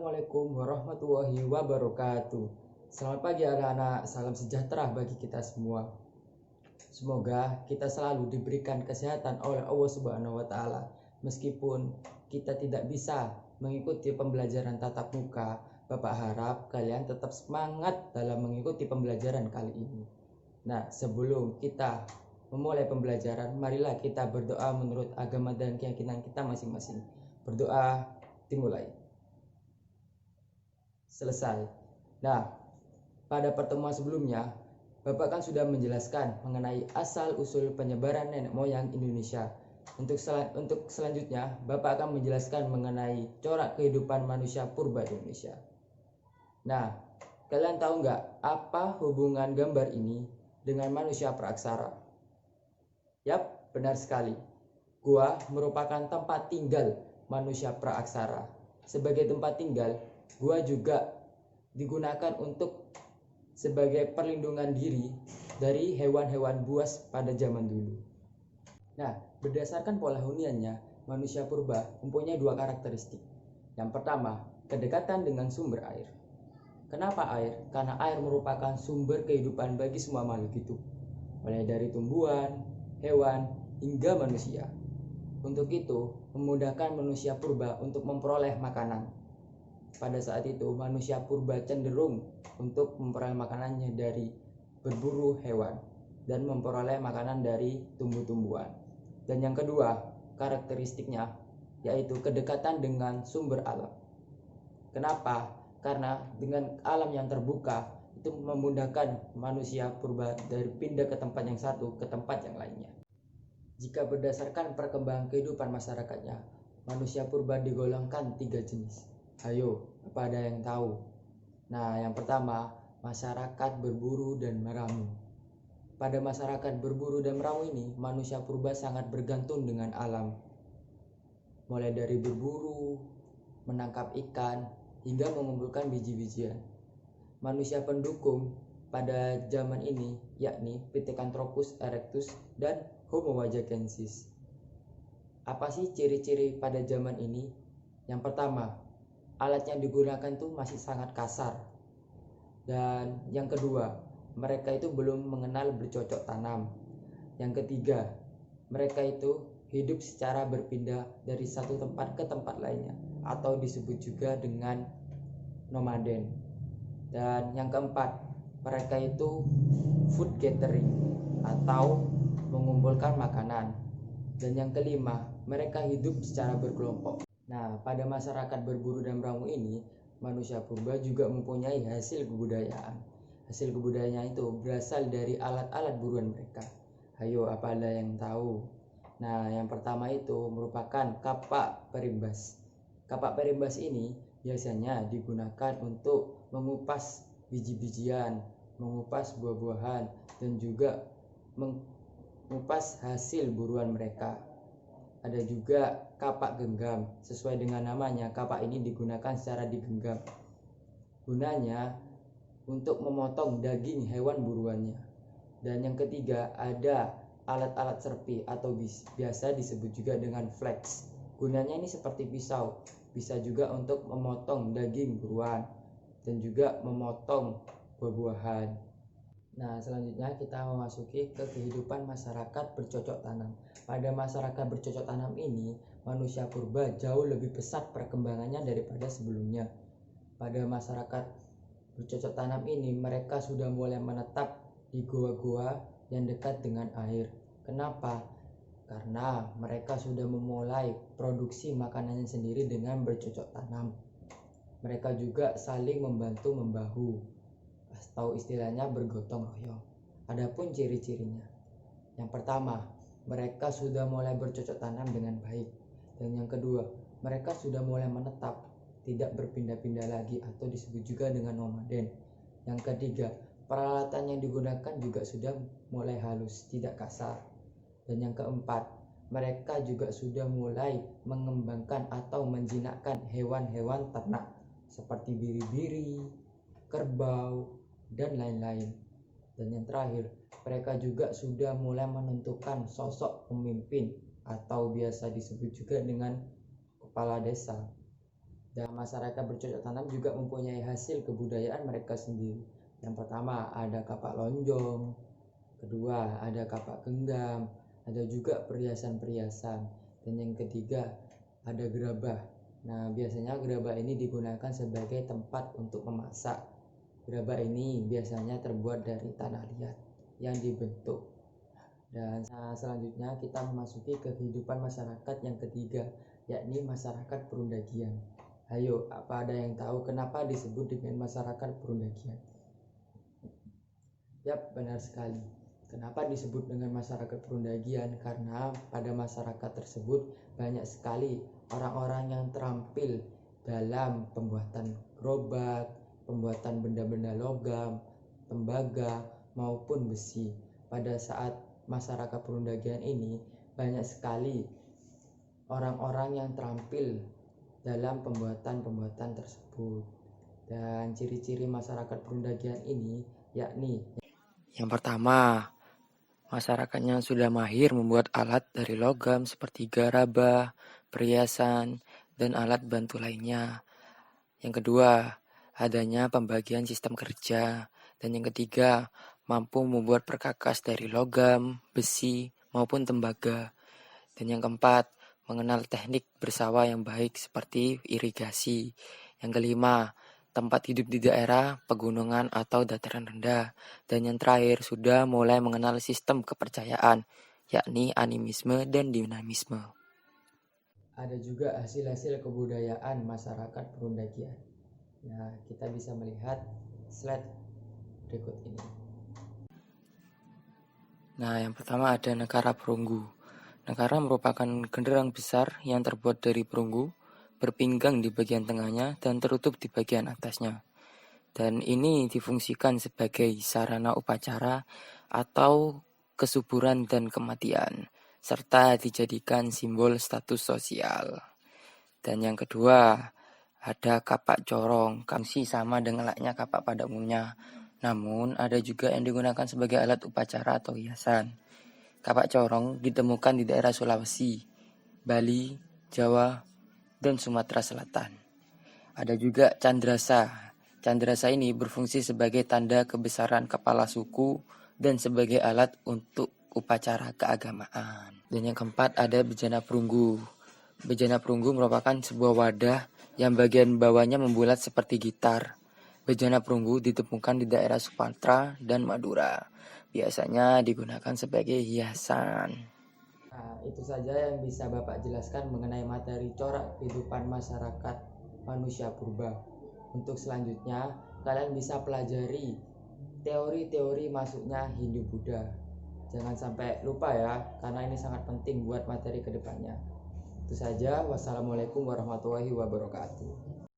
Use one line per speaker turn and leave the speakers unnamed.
Assalamualaikum warahmatullahi wabarakatuh. Selamat pagi anak-anak, salam sejahtera bagi kita semua. Semoga kita selalu diberikan kesehatan oleh Allah Subhanahu wa taala. Meskipun kita tidak bisa mengikuti pembelajaran tatap muka, Bapak harap kalian tetap semangat dalam mengikuti pembelajaran kali ini. Nah, sebelum kita memulai pembelajaran, marilah kita berdoa menurut agama dan keyakinan kita masing-masing. Berdoa dimulai. Selesai. Nah, pada pertemuan sebelumnya, Bapak kan sudah menjelaskan mengenai asal-usul penyebaran nenek moyang Indonesia. Untuk selanjutnya, Bapak akan menjelaskan mengenai corak kehidupan manusia purba di Indonesia. Nah, kalian tahu nggak apa hubungan gambar ini dengan manusia praaksara? Yap, benar sekali. Gua merupakan tempat tinggal manusia praaksara. Sebagai tempat tinggal, gua juga digunakan untuk sebagai perlindungan diri dari hewan-hewan buas pada zaman dulu. Nah, berdasarkan pola huniannya, manusia purba mempunyai dua karakteristik. Yang pertama, kedekatan dengan sumber air. Kenapa air? Karena air merupakan sumber kehidupan bagi semua makhluk hidup, mulai dari tumbuhan, hewan, hingga manusia. Untuk itu, memudahkan manusia purba untuk memperoleh makanan. Pada saat itu, manusia purba cenderung untuk memperoleh makanannya dari berburu hewan dan memperoleh makanan dari tumbuh-tumbuhan. Dan yang kedua, karakteristiknya yaitu kedekatan dengan sumber alam. Kenapa? Karena dengan alam yang terbuka itu memudahkan manusia purba dari pindah ke tempat yang satu ke tempat yang lainnya. Jika berdasarkan perkembangan kehidupan masyarakatnya, manusia purba digolongkan 3 jenis. Ayo, apa ada yang tahu? Nah, yang pertama, masyarakat berburu dan meramu. Pada masyarakat berburu dan meramu ini, manusia purba sangat bergantung dengan alam. Mulai dari berburu, menangkap ikan, hingga mengumpulkan biji-bijian. Manusia pendukung pada zaman ini yakni Pithecanthropus erectus dan Homo wajakensis. Apa sih ciri-ciri pada zaman ini? Yang pertama, alat yang digunakan tuh masih sangat kasar. Dan yang kedua, mereka itu belum mengenal bercocok tanam. Yang ketiga, mereka itu hidup secara berpindah dari satu tempat ke tempat lainnya, atau disebut juga dengan nomaden. Dan yang keempat, mereka itu food gathering atau mengumpulkan makanan. Dan yang kelima, mereka hidup secara berkelompok. Nah, pada masyarakat berburu dan meramu ini, manusia purba juga mempunyai hasil kebudayaan. Hasil kebudayaannya itu berasal dari alat-alat buruan mereka. Ayo, apa ada yang tahu? Nah, yang pertama itu merupakan kapak perimbas. Kapak perimbas ini biasanya digunakan untuk mengupas biji-bijian, mengupas buah-buahan, dan juga mengupas hasil buruan mereka. Ada juga kapak genggam. Sesuai dengan namanya, kapak ini digunakan secara digenggam. Gunanya untuk memotong daging hewan buruannya. Dan yang ketiga, ada alat-alat serpi atau biasa disebut juga dengan flex. Gunanya ini seperti pisau, bisa juga untuk memotong daging buruan dan juga memotong buah-buahan. Nah, selanjutnya kita memasuki ke kehidupan masyarakat bercocok tanam. Pada masyarakat bercocok tanam ini, manusia purba jauh lebih pesat perkembangannya daripada sebelumnya. Pada masyarakat bercocok tanam ini, mereka sudah mulai menetap di goa-goa yang dekat dengan air. Kenapa? Karena mereka sudah memulai produksi makanannya sendiri dengan bercocok tanam. Mereka juga saling membantu membahu, atau istilahnya bergotong royong. Adapun ciri-cirinya, yang pertama, mereka sudah mulai bercocok tanam dengan baik. Dan yang kedua, mereka sudah mulai menetap, tidak berpindah-pindah lagi atau disebut juga dengan nomaden. Yang ketiga, peralatan yang digunakan juga sudah mulai halus, tidak kasar. Dan yang keempat, mereka juga sudah mulai mengembangkan atau menjinakkan hewan-hewan ternak seperti biri-biri, kerbau, dan lain-lain. Dan yang terakhir, mereka juga sudah mulai menentukan sosok pemimpin atau biasa disebut juga dengan kepala desa. Dan masyarakat bercocok tanam juga mempunyai hasil kebudayaan mereka sendiri. Yang pertama ada kapak lonjong, kedua ada kapak genggam, ada juga perhiasan-perhiasan, dan yang ketiga ada gerabah. Nah, biasanya gerabah ini digunakan sebagai tempat untuk memasak. Gerabah ini biasanya terbuat dari tanah liat yang dibentuk. Dan selanjutnya kita memasuki kehidupan masyarakat yang ketiga, yakni masyarakat perundagian. Ayo, apa ada yang tahu kenapa disebut dengan masyarakat perundagian? Yap, benar sekali. Kenapa disebut dengan masyarakat perundagian? Karena pada masyarakat tersebut banyak sekali orang-orang yang terampil dalam pembuatan gerobak, pembuatan benda-benda logam, tembaga, maupun besi. Pada saat masyarakat perundagian ini banyak sekali orang-orang yang terampil dalam pembuatan-pembuatan tersebut. Dan ciri-ciri masyarakat perundagian ini yakni yang pertama, masyarakatnya sudah mahir membuat alat dari logam seperti gerabah, perhiasan, dan alat bantu lainnya. Yang kedua, adanya pembagian sistem kerja. Dan yang ketiga, mampu membuat perkakas dari logam, besi, maupun tembaga. Dan yang keempat, mengenal teknik bersawah yang baik seperti irigasi. Yang kelima, tempat hidup di daerah pegunungan atau dataran rendah. Dan yang terakhir, sudah mulai mengenal sistem kepercayaan, yakni animisme dan dinamisme. Ada juga hasil-hasil kebudayaan masyarakat perundagian. Nah, kita bisa melihat slide berikut ini. Nah, yang pertama ada negara perunggu. Negara merupakan genderang besar yang terbuat dari perunggu, berpinggang di bagian tengahnya dan tertutup di bagian atasnya. Dan ini difungsikan sebagai sarana upacara atau kesuburan dan kematian, serta dijadikan simbol status sosial. Dan yang kedua, ada kapak corong, fungsi sama dengan layaknya kapak pada umumnya. Namun, ada juga yang digunakan sebagai alat upacara atau hiasan. Kapak corong ditemukan di daerah Sulawesi, Bali, Jawa, dan Sumatera Selatan. Ada juga candrasa. Candrasa ini berfungsi sebagai tanda kebesaran kepala suku dan sebagai alat untuk upacara keagamaan. Dan yang keempat ada bejana perunggu. Bejana perunggu merupakan sebuah wadah yang bagian bawahnya membulat seperti gitar. Bejana perunggu ditemukan di daerah Sumatera dan Madura. Biasanya digunakan sebagai hiasan. Nah, itu saja yang bisa Bapak jelaskan mengenai materi corak kehidupan masyarakat manusia purba. Untuk selanjutnya, kalian bisa pelajari teori-teori masuknya Hindu-Buddha. Jangan sampai lupa ya, karena ini sangat penting buat materi kedepannya. Itu saja, wassalamualaikum warahmatullahi wabarakatuh.